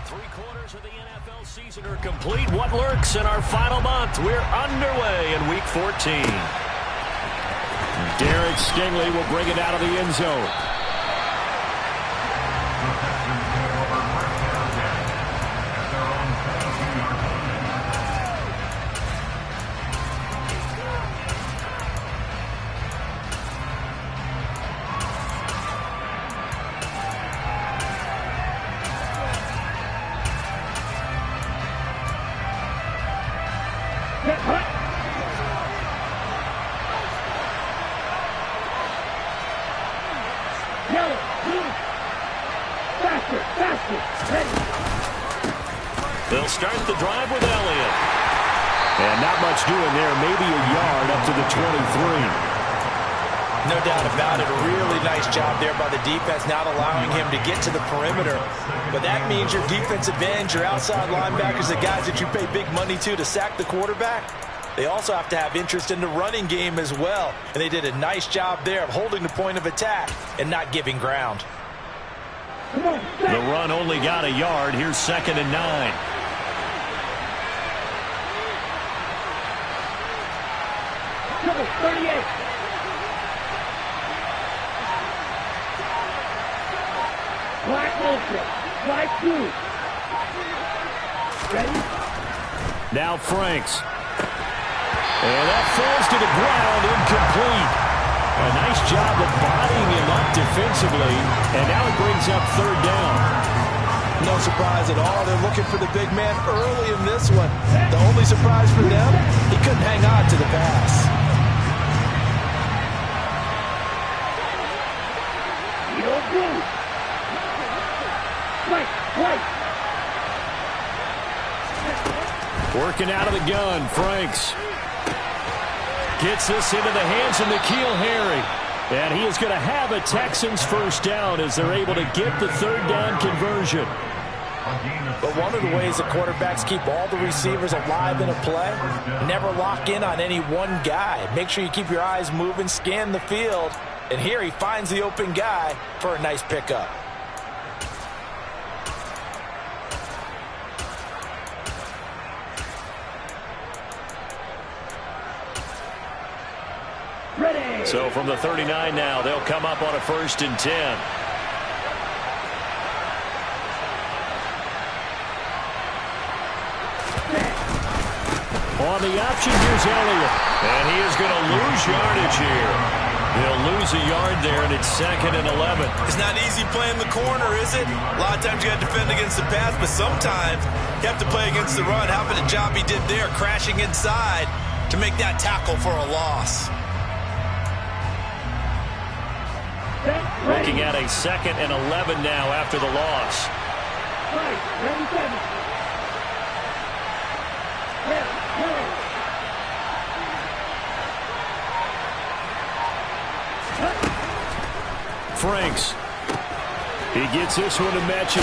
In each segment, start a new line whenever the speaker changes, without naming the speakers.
Three-quarters of the NFL season are complete. What lurks in our final month? We're underway in Week 14. Derek Stingley will bring it out of the end zone. They'll start the drive with Elliott. And not much doing there. Maybe a yard up to the 23.
No doubt about it. A really nice job there by the defense, not allowing him to get to the perimeter. But that means your defensive ends, your outside linebackers, the guys that you pay big money to sack the quarterback, they also have to have interest in the running game as well. And they did a nice job there of holding the point of attack and not giving ground.
The run only got a yard. Here's 2nd and 9.
Number 38. Black motion. Black 2. Ready?
Now Franks. And that falls to the ground, incomplete. A nice job of bodying him up defensively, and now it brings up 3rd down.
No surprise at all. They're looking for the big man early in this one. The only surprise for them, he couldn't hang on to the pass.
Working out of the gun, Franks. Gets this into the hands of N'Keal Harry. And he is going to have a Texans first down as they're able to get the 3rd down conversion.
But one of the ways that quarterbacks keep all the receivers alive in a play, never lock in on any one guy. Make sure you keep your eyes moving, scan the field. And here he finds the open guy for a nice pickup.
So from the 39 now, they'll come up on a 1st and 10. On the option, here's Elliott. And he is going to lose yardage here. He'll lose a yard there, and it's 2nd and 11.
It's not easy playing the corner, is it? A lot of times you got to defend against the pass, but sometimes you have to play against the run. How about the job he did there, crashing inside to make that tackle for a loss?
Looking at a 2nd and 11 now after the loss. Franks. He gets this one to Mechie.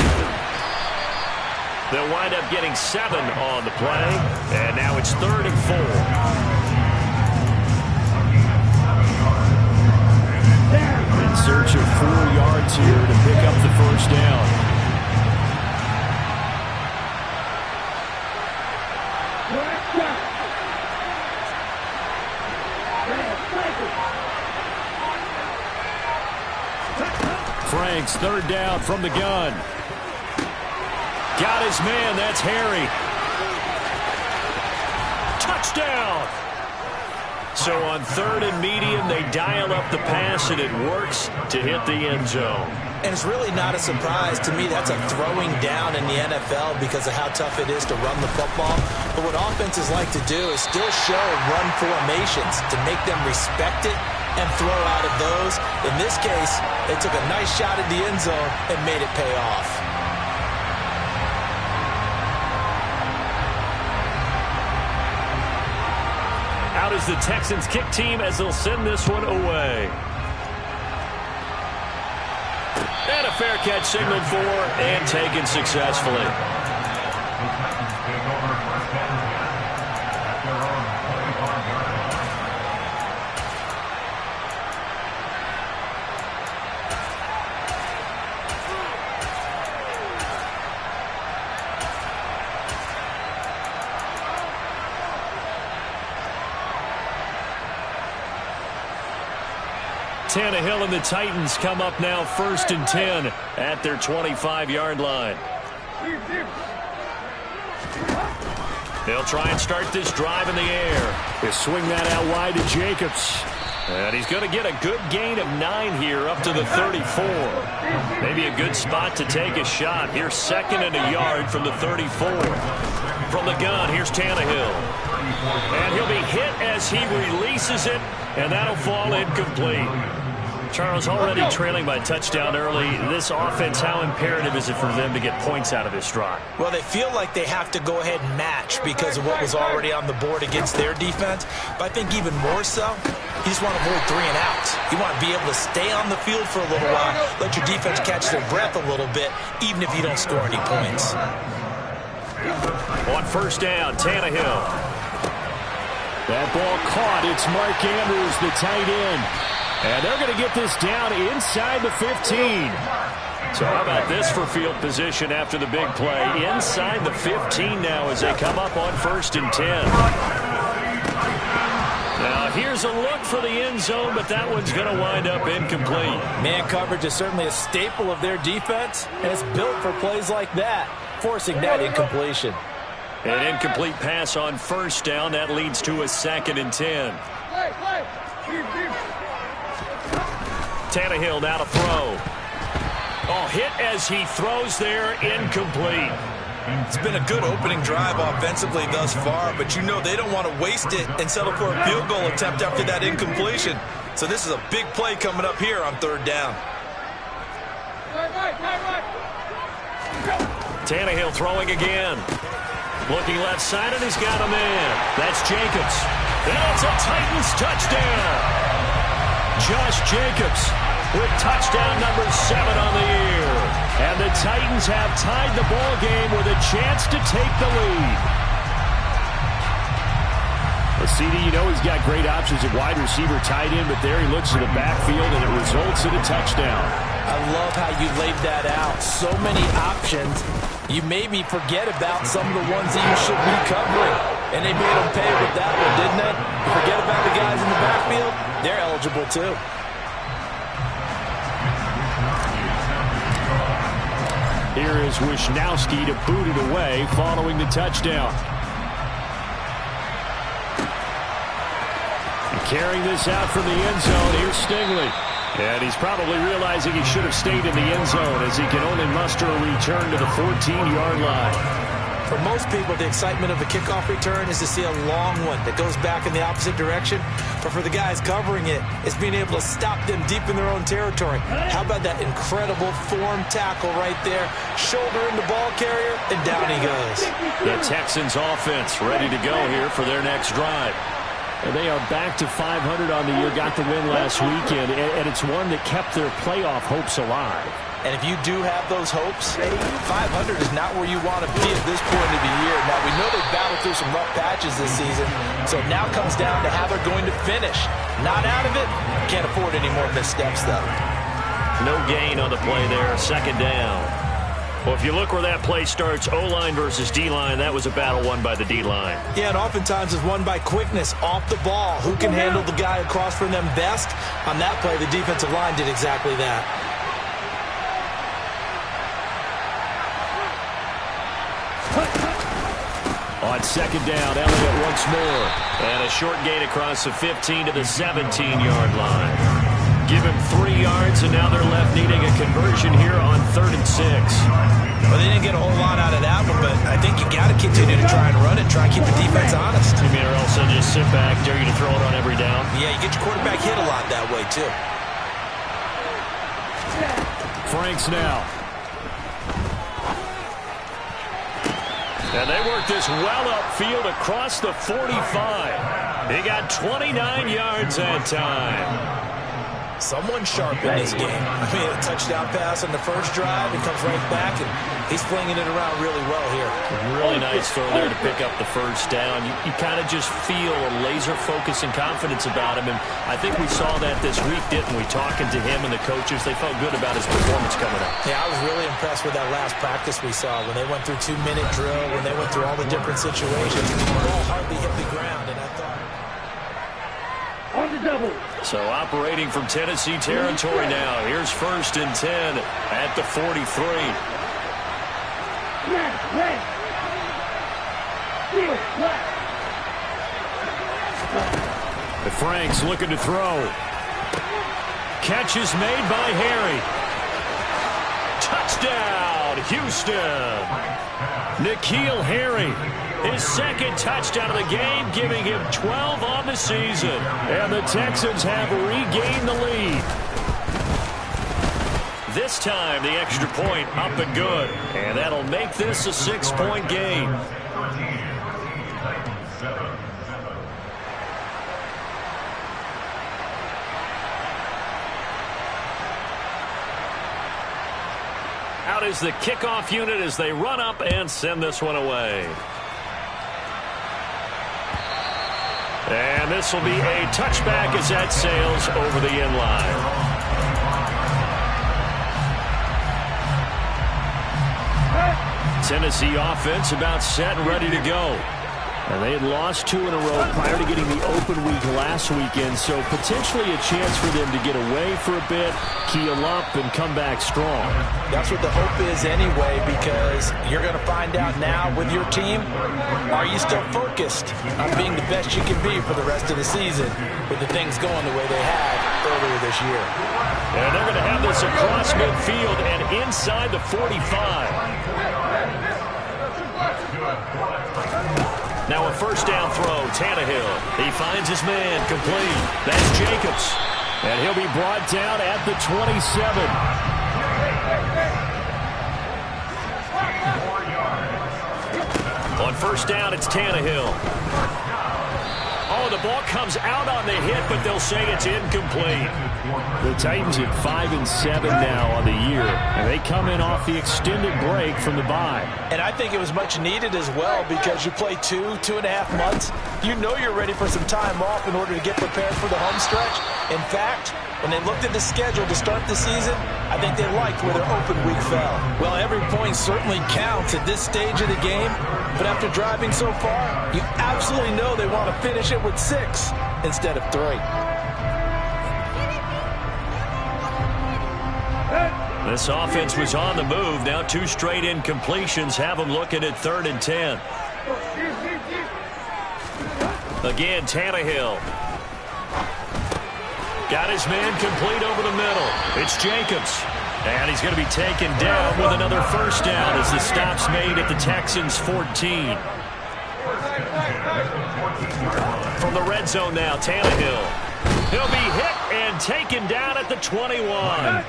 They'll wind up getting 7 on the play. And now it's 3rd and 4. In search of 4 yards here to pick up the first down. Franks, 3rd down from the gun. Got his man, that's Harry. Touchdown! So on 3rd and medium, they dial up the pass, and it works to hit the end zone.
And it's really not a surprise. To me, that's a throwing down in the NFL because of how tough it is to run the football. But what offenses like to do is still show run formations to make them respect it and throw out of those. In this case, they took a nice shot at the end zone and made it pay off.
Out is the Texans kick team as they'll send this one away. And a fair catch signaled for and taken successfully. Tannehill and the Titans come up now 1st and 10 at their 25-yard line. They'll try and start this drive in the air. They swing that out wide to Jacobs. And he's going to get a good gain of 9 here up to the 34. Maybe a good spot to take a shot. Here's 2nd and a yard from the 34. From the gun, here's Tannehill. And he'll be hit as he releases it, and that'll fall incomplete. Charles, already trailing by a touchdown early. This offense, how imperative is it for them to get points out of this drive?
Well, they feel like they have to go ahead and match because of what was already on the board against their defense. But I think even more so, you just want to avoid 3 and outs. You want to be able to stay on the field for a little while, let your defense catch their breath a little bit, even if you don't score any points.
On 1st down, Tannehill. That ball caught. It's Mark Andrews, the tight end. And they're going to get this down inside the 15. So how about this for field position after the big play? Inside the 15 now as they come up on 1st and 10. Now here's a look for the end zone, but that one's going to wind up incomplete.
Man coverage is certainly a staple of their defense, and it's built for plays like that, forcing that incompletion.
An incomplete pass on 1st down. That leads to a 2nd and 10. Tannehill now to throw. Oh, hit as he throws there, incomplete.
It's been a good opening drive offensively thus far, but you know they don't want to waste it and settle for a field goal attempt after that incompletion. So this is a big play coming up here on 3rd down.
Tannehill throwing again. Looking left side, and he's got a man. That's Jacobs. And it's a Titans touchdown. Josh Jacobs with touchdown number 7 on the year. And the Titans have tied the ball game with a chance to take the lead. Well, CD, you know he's got great options at wide receiver, tight end, but there he looks to the backfield, and it results in a touchdown.
I love how you laid that out. So many options. You made me forget about some of the ones that you should be covering. And they made them pay with that one, didn't they? Forget about the guys in the backfield. They're eligible, too.
Here is Wisnowski to boot it away following the touchdown. Carrying this out from the end zone, here's Stingley. And he's probably realizing he should have stayed in the end zone as he can only muster a return to the 14-yard line.
For most people, the excitement of a kickoff return is to see a long one that goes back in the opposite direction. But for the guys covering it, it's being able to stop them deep in their own territory. How about that incredible form tackle right there? Shoulder in the ball carrier, and down he goes.
The Texans offense ready to go here for their next drive. And they are back to 500 on the year, got the win last weekend, and it's one that kept their playoff hopes alive.
And if you do have those hopes, 500 is not where you want to be at this point of the year. Now, we know they've battled through some rough patches this season, so it now comes down to how they're going to finish. Not out of it. Can't afford any more missteps, though.
No gain on the play there, 2nd down. Well, if you look where that play starts, O-line versus D-line, that was a battle won by the D-line.
Yeah, and oftentimes it's won by quickness off the ball. Who can handle the guy across from them best? On that play, the defensive line did exactly that.
On 2nd down, Elliott once more. And a short gain across the 15 to the 17-yard line. Give him 3 yards, and now they're left needing a conversion here on 3rd and 6.
Well, they didn't get a whole lot out of that one, but I think you got to continue to try and run it, try and keep the defense honest.
You mean, or else they'll just sit back, dare you to throw it on every down?
Yeah, you get your quarterback hit a lot that way, too.
Franks now. And they work this well upfield across the 45. He got 29 yards that time.
Someone sharp in this game. I mean, a touchdown pass on the first drive. He comes right back, and he's flinging it around really well here.
Really nice throw there to pick up the first down. You kind of just feel a laser focus and confidence about him, and I think we saw that this week, didn't we? Talking to him and the coaches, they felt good about his performance coming up.
Yeah, I was really impressed with that last practice we saw when they went through 2-minute drill, when they went through all the different situations. The ball hardly hit the ground, and I thought...
the double.
So operating from Tennessee territory now. Here's 1st and 10 at the 43.
Snap, red. Steal, left.
The Franks looking to throw. Catch is made by Harry. Touchdown, Houston. N'Keal Harry, his 2nd touchdown of the game, giving him 12 on the season. And the Texans have regained the lead. This time, the extra point up and good. And that'll make this a 6-point game. Out is the kickoff unit as they run up and send this one away. And this will be a touchback as that sails over the end line. Tennessee offense about set and ready to go. And they had lost 2 in a row prior to getting the open week last weekend, so potentially a chance for them to get away for a bit, keel up, and come back strong.
That's what the hope is anyway, because you're going to find out now with your team, are you still focused on being the best you can be for the rest of the season with the things going the way they had earlier this year?
And they're going to have this across midfield and inside the 45. Now a 1st down throw, Tannehill. He finds his man, complete. That's Jacobs. And he'll be brought down at the 27. On 1st down, it's Tannehill. Oh, the ball comes out on the hit, but they'll say it's incomplete. The Titans at 5-7 now on the year, and they come in off the extended break from the bye.
And I think it was much needed as well, because you play 2.5 months. You know you're ready for some time off in order to get prepared for the home stretch. In fact, when they looked at the schedule to start the season, I think they liked where their open week fell. Well, every point certainly counts at this stage of the game, but after driving so far, you absolutely know they want to finish it with 6 instead of 3.
This offense was on the move. Now 2 straight incompletions have them looking at 3rd and 10. Again, Tannehill. Got his man complete over the middle. It's Jacobs. And he's going to be taken down with another 1st down as the stop's made at the Texans' 14. From the red zone now, Tannehill. He'll be hit and taken down at the 21.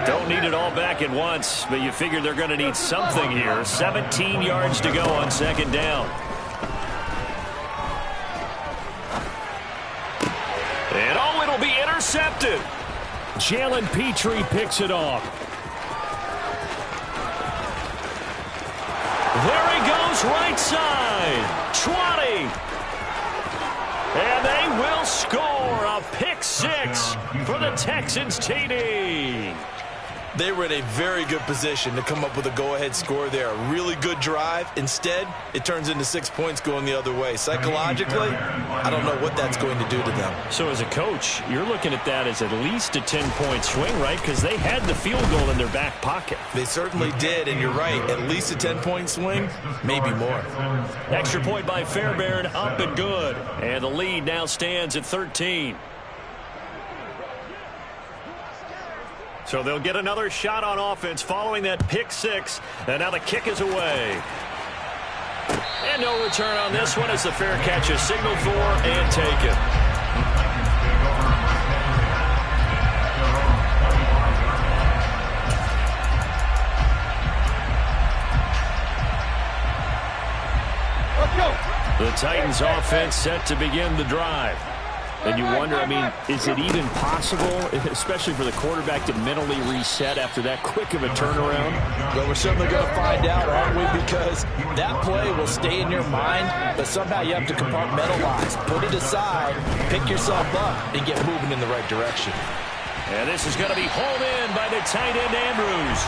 Don't need it all back at once, but you figure they're going to need something here. 17 yards to go on 2nd down. And oh, it'll be intercepted. Jalen Petrie picks it off. There he goes, right side. 20. And they will score a pick 6 for the Texans TD.
They were in a very good position to come up with a go-ahead score there. A really good drive. Instead, it turns into 6 points going the other way. Psychologically, I don't know what that's going to do to them.
So as a coach, you're looking at that as at least a 10-point swing, right? Because they had the field goal in their back pocket.
They certainly did, and you're right. At least a 10-point swing, maybe more.
Extra point by Fairbairn, up and good. And the lead now stands at 13. So they'll get another shot on offense following that pick 6. And now the kick is away. And no return on this one as the fair catch is signaled for and taken.
Let's go.
The Titans offense set to begin the drive. And you wonder, I mean, is it even possible, especially for the quarterback, to mentally reset after that quick of a turnaround?
Well, we're certainly going to find out, aren't we? Because that play will stay in your mind, but somehow you have to compartmentalize. Put it aside, pick yourself up, and get moving in the right direction.
And this is going to be hauled in by the tight end, Andrews.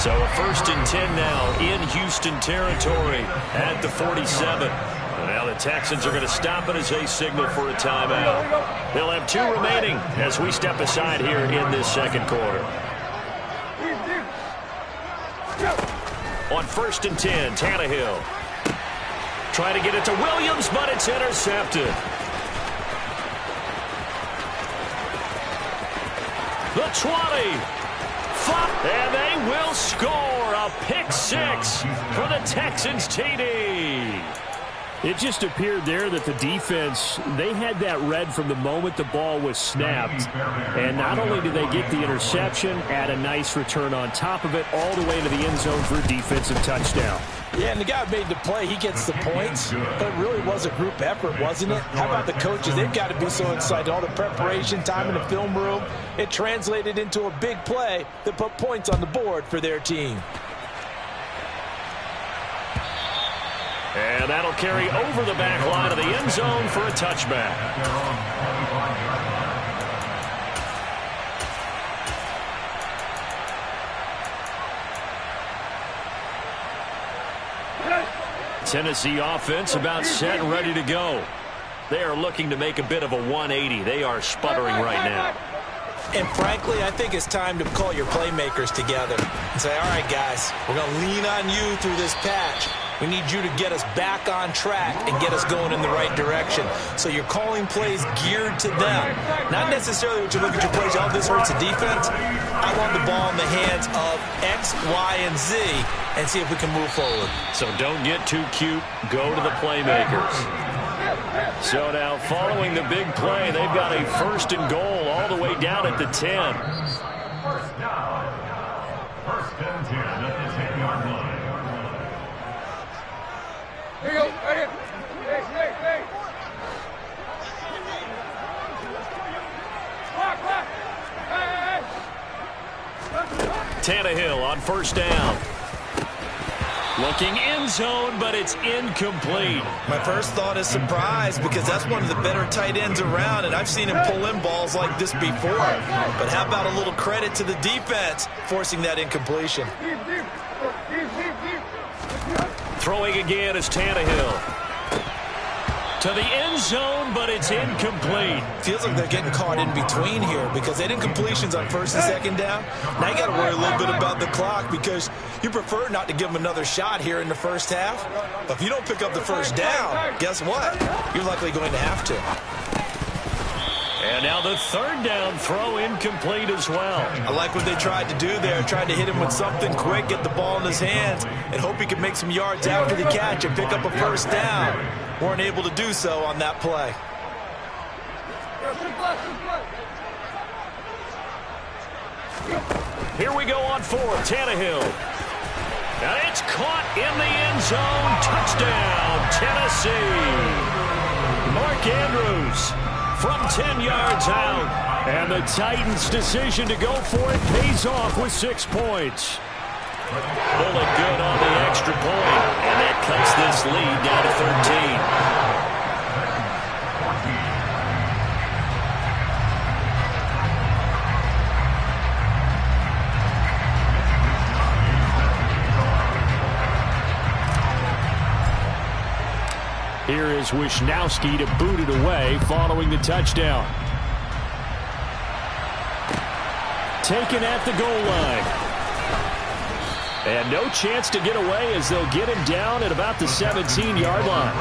So a 1st and 10 now in Houston territory at the 47. Now the Texans are going to stop it as they signal for a timeout. They'll have 2 remaining as we step aside here in this second quarter. On 1st and 10, Tannehill. Trying to get it to Williams, but it's intercepted. The 20. And they will score a pick-6 for the Texans TD.
It just appeared there that the defense, they had that read from the moment the ball was snapped. And not only did they get the interception, add a nice return on top of it, all the way to the end zone for a defensive touchdown.
Yeah, and the guy made the play. He gets the points. But it really was a group effort, wasn't it? How about the coaches? They've got to be so excited. All the preparation time in the film room. It translated into a big play that put points on the board for their team.
And that'll carry over the back line of the end zone for a touchback. Tennessee offense about set and ready to go. They are looking to make a bit of a 180. They are sputtering right now.
And frankly, I think it's time to call your playmakers together and say, all right, guys, we're going to lean on you through this patch. We need you to get us back on track and get us going in the right direction. So you're calling plays geared to them. Not necessarily when you look at your plays, oh, this hurts the defense. I want the ball in the hands of X, Y, and Z and see if we can move forward.
So don't get too cute. Go to the playmakers. So now following the big play, they've got a 1st and goal all the way down at the 10.
First down. 1st and 10 at the 10-yard line.
Here you go, right here. Hey. Block. Hey.
Tannehill on 1st down. Looking end zone, but it's incomplete.
My first thought is surprise because that's one of the better tight ends around, and I've seen him pull in balls like this before. But how about a little credit to the defense forcing that incompletion?
Throwing again is Tannehill. To the end zone, but it's incomplete.
Feels like they're getting caught in between here because they did completions on 1st and 2nd down. Now you got to worry a little bit about the clock because you prefer not to give them another shot here in the 1st half. But if you don't pick up the 1st down, guess what? You're likely going to have to.
And now the 3rd down throw incomplete as well.
I like what they tried to do there. Tried to hit him with something quick, get the ball in his hands, and hope he could make some yards after the catch and pick up a 1st down. Weren't able to do so on that play.
Here we go on 4th. Tannehill. And it's caught in the end zone. Touchdown, Tennessee. Mark Andrews from 10 yards out. And the Titans' decision to go for it pays off with 6 points. Pull it good on the extra point. And that cuts this lead down to 13. Here is Wisnowski to boot it away following the touchdown. Taken at the goal line. And no chance to get away as they'll get him down at about the 17-yard line.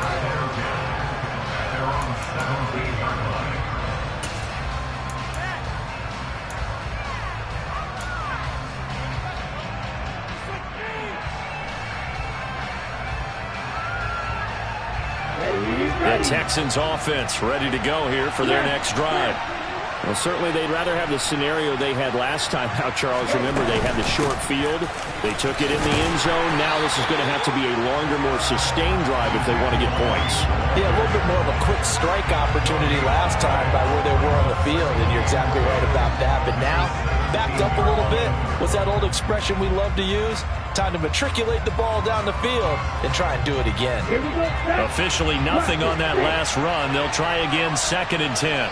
The Texans offense ready to go here for their next drive.
Well, certainly they'd rather have the scenario they had last time out, Charles. Remember, they had the short field. They took it in the end zone. Now this is going to have to be a longer, more sustained drive if they want to get points.
Yeah, a little bit more of a quick strike opportunity last time by where they were on the field, and you're exactly right about that. But now, backed up a little bit. What's that old expression we love to use? Time to matriculate the ball down the field and try and do it again.
Officially nothing on that last run. They'll try again 2nd and 10.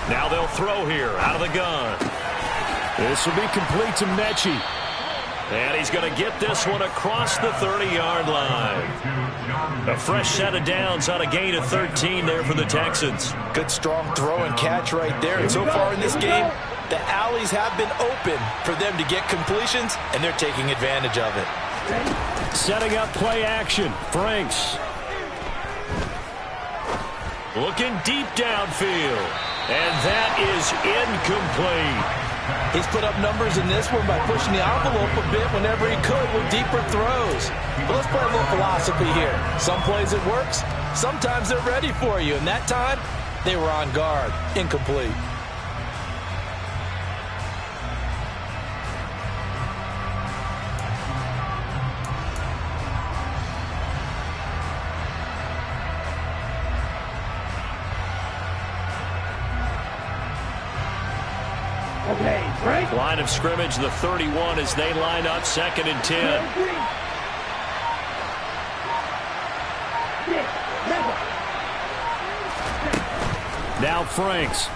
Now they'll throw here out of the gun. This will be complete to Mechie. And he's going to get this one across the 30-yard line. A fresh set of downs on a gain of 13 there for the Texans.
Good strong throw and catch right there. And so far in this game, the alleys have been open for them to get completions, and they're taking advantage of it.
Setting up play action. Franks. Looking deep downfield. And that is incomplete.
He's put up numbers in this one by pushing the envelope a bit whenever he could with deeper throws. But let's play a little philosophy here. Some plays it works. Sometimes they're ready for you. And that time, they were on guard. Incomplete.
Line of scrimmage, the 31, as they line up 2nd and 10. Now Franks.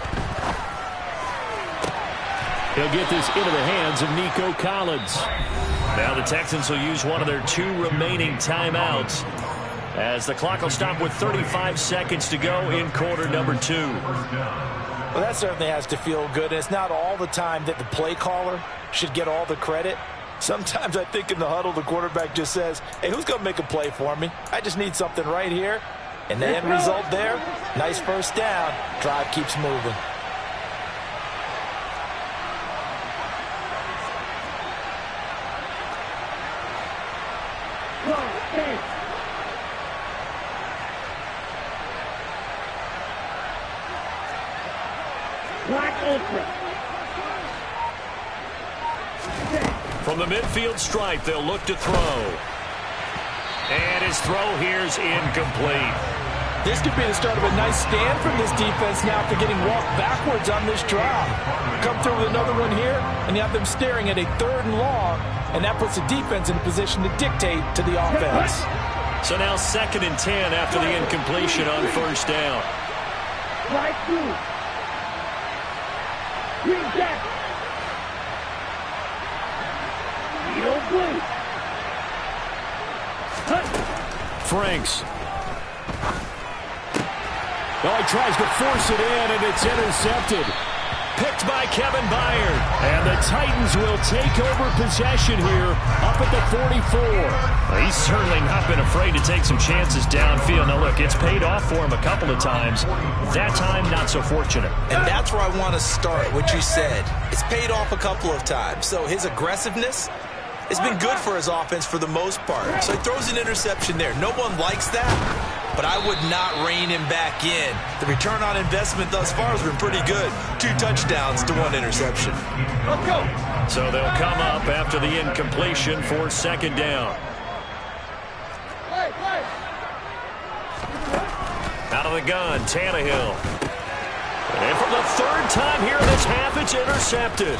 He'll get this into the hands of Nico Collins. Now the Texans will use one of their 2 remaining timeouts as the clock will stop with 35 seconds to go in quarter number 2.
Well, that certainly has to feel good. It's not all the time that the play caller should get all the credit. Sometimes I think in the huddle, the quarterback just says, hey, who's going to make a play for me? I just need something right here. And the end result there, nice first down. Drive keeps moving.
From the midfield stripe, they'll look to throw. And his throw here's incomplete.
This could be the start of a nice stand from this defense now after getting walked backwards on this drive. Come through with another one here, and you have them staring at a 3rd and long, and that puts the defense in a position to dictate to the offense.
So now 2nd and 10 after the incompletion on first down.
Right through. Green jacket.
Franks. Well, he tries to force it in, and it's intercepted. Picked by Kevin Byard. And the Titans will take over possession here up at the 44. Well, he's certainly not been afraid to take some chances downfield. Now, look, it's paid off for him a couple of times. That time, not so fortunate.
And that's where I want to start, what you said. It's paid off a couple of times. So his aggressiveness has been good for his offense for the most part. So he throws an interception there. No one likes that, but I would not rein him back in. The return on investment thus far has been pretty good. 2 touchdowns to 1 interception.
Let's go.
So they'll come up after the incompletion for 2nd down. Out of the gun, Tannehill. And for the 3rd time here this half, it's intercepted.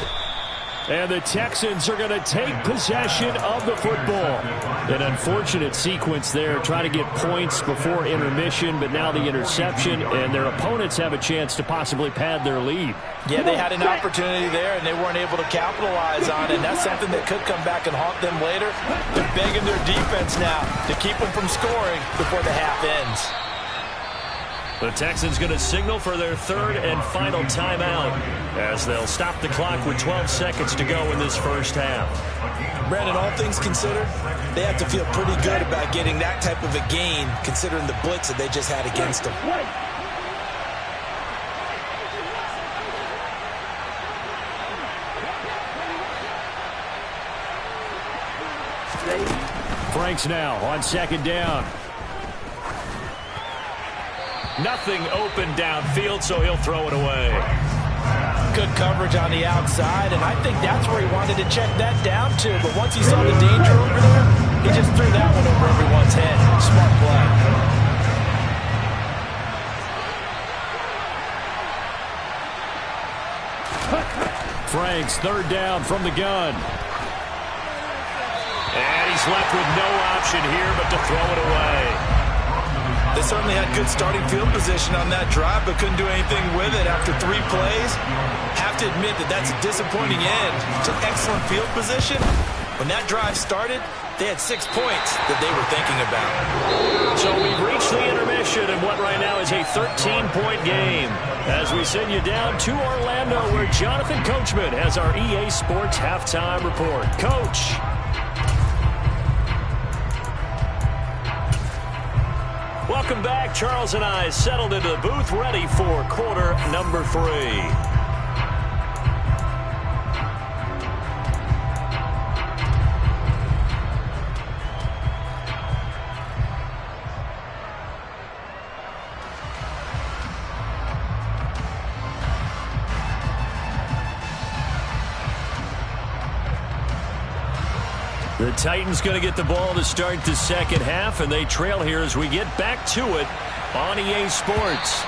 And the Texans are going to take possession of the football. An unfortunate sequence there, trying to get points before intermission, but now the interception, and their opponents have a chance to possibly pad their lead.
Yeah, they had an opportunity there, and they weren't able to capitalize on it. And that's something that could come back and haunt them later. They're begging their defense now to keep them from scoring before the half ends.
The Texans going to signal for their 3rd and final timeout as they'll stop the clock with 12 seconds to go in this first half.
Brandon, all things considered, they have to feel pretty good about getting that type of a gain considering the blitz that they just had against them.
Franks now on 2nd down. Nothing open downfield, so he'll throw it away.
Good coverage on the outside, and I think that's where he wanted to check that down to. But once he saw the danger over there, he just threw that one over everyone's head. Smart play.
Franks, 3rd down from the gun. And he's left with no option here but to throw it away.
They certainly had good starting field position on that drive, but couldn't do anything with it after 3 plays. Have to admit that that's a disappointing end to excellent field position. When that drive started, they had 6 points that they were thinking about.
So we've reached the intermission in what right now is a 13-point game. As we send you down to Orlando, where Jonathan Coachman has our EA Sports halftime report. Coach. Welcome back. Charles and I settled into the booth, ready for quarter number 3. The Titans going to get the ball to start the second half, and they trail here as we get back to it on EA Sports.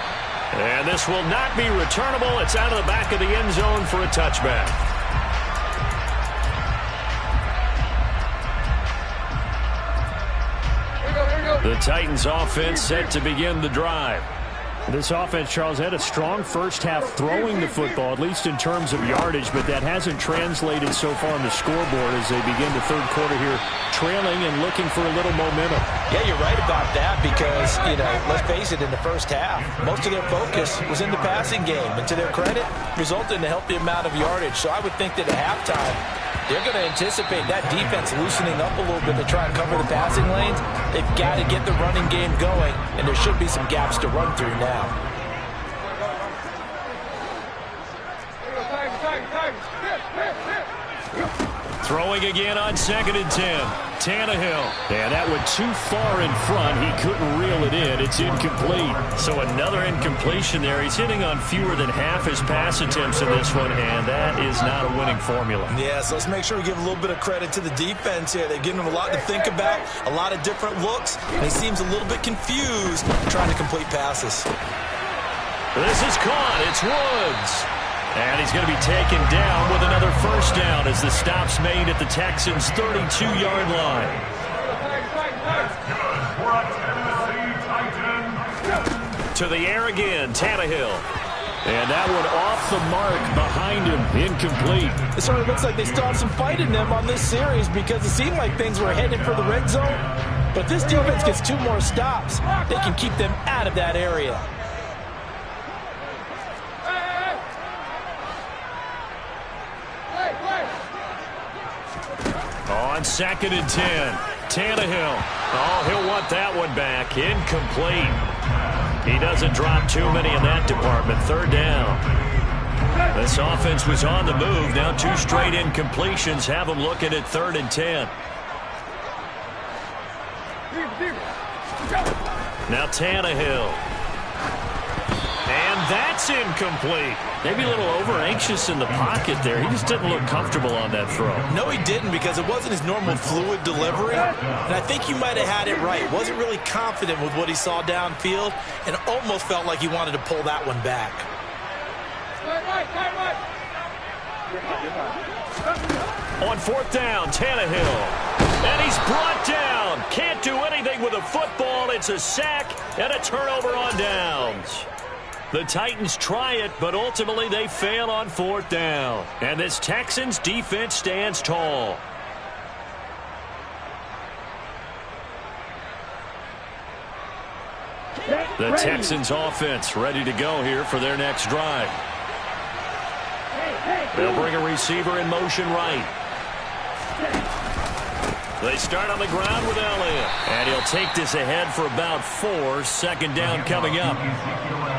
And this will not be returnable. It's out of the back of the end zone for a touchback. The Titans offense set to begin the drive. This offense, Charles, had a strong first half throwing the football, at least in terms of yardage, but that hasn't translated so far on the scoreboard as they begin the third quarter here, trailing and looking for a little momentum.
Yeah, you're right about that because, let's face it, in the first half, most of their focus was in the passing game, and to their credit, resulted in a healthy amount of yardage. So I would think that at halftime, they're going to anticipate that defense loosening up a little bit to try and cover the passing lanes. They've got to get the running game going, and there should be some gaps to run through now.
Throwing again on 2nd and 10. Tannehill. And that went too far in front. He couldn't reel it in. It's incomplete. So another incompletion there. He's hitting on fewer than half his pass attempts in this one, and that is not a winning formula.
Yeah, so let's make sure we give a little bit of credit to the defense here. They've given him a lot to think about, a lot of different looks, and he seems a little bit confused trying to complete passes.
This is caught. It's Woods. And he's going to be taken down with another first down as the stop's made at the Texans' 32-yard line. To the air again, Tannehill. And that one off the mark behind him, incomplete.
It certainly looks like they still have some fight in them on this series because it seemed like things were headed for the red zone. But this defense gets 2 more stops. They can keep them out of that area.
On 2nd and 10, Tannehill. Oh, he'll want that one back. Incomplete. He doesn't drop too many in that department. 3rd down. This offense was on the move. Now 2 straight incompletions have them looking at 3rd and 10. Now Tannehill. And that's incomplete. Maybe a little over-anxious in the pocket there. He just didn't look comfortable on that throw.
No, he didn't because it wasn't his normal fluid delivery. And I think you might have had it right. Wasn't really confident with what he saw downfield and almost felt like he wanted to pull that one back.
On 4th down, Tannehill. And he's brought down. Can't do anything with a football. It's a sack and a turnover on downs. The Titans try it, but ultimately they fail on 4th down. And this Texans defense stands tall. The Texans offense ready to go here for their next drive. They'll bring a receiver in motion right. They start on the ground with Elliott. And he'll take this ahead for about 4. 2nd down coming up.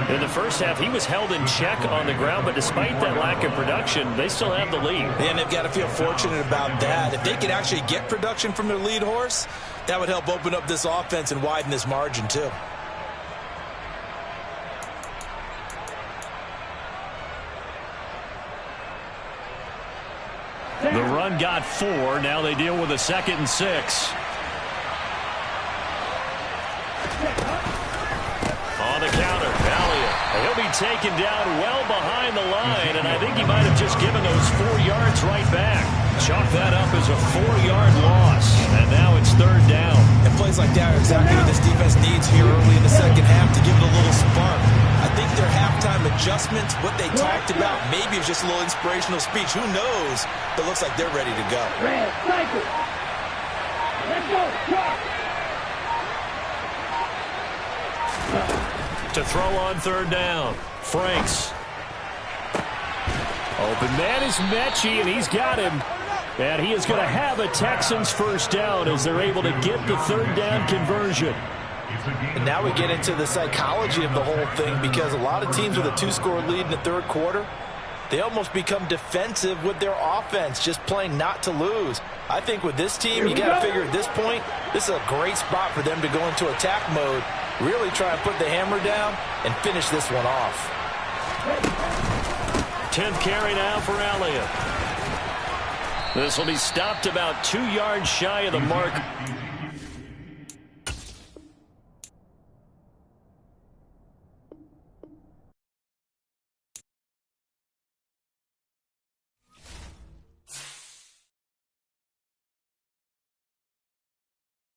In the first half, he was held in check on the ground, but despite that lack of production, they still have the lead.
And they've got to feel fortunate about that. If they could actually get production from their lead horse, that would help open up this offense and widen this margin too.
The run got 4. Now they deal with a 2nd and 6. On the counter, Elliott. He'll be taken down well behind the line, and I think he might have just given those 4 yards right back.
Chalk that up as a 4-yard loss. And now it's third down.
And plays like that are exactly what this defense needs here early in the second half to give it a little spark. I think their halftime adjustments, what they talked about, maybe it's just a little inspirational speech. Who knows? But it looks like they're ready to go.
Red, cycle. Let's go. Chalk.
To throw on third down. Franks. Open man is Mechie, and he's got him. And he is going to have a Texans first down as they're able to get the third down conversion.
And now we get into the psychology of the whole thing, because a lot of teams with a 2-score lead in the third quarter, they almost become defensive with their offense, just playing not to lose. I think with this team, you got to figure at this point, this is a great spot for them to go into attack mode, really try and put the hammer down and finish this one off.
10th carry now for Elliott. This will be stopped about 2 yards shy of the mark.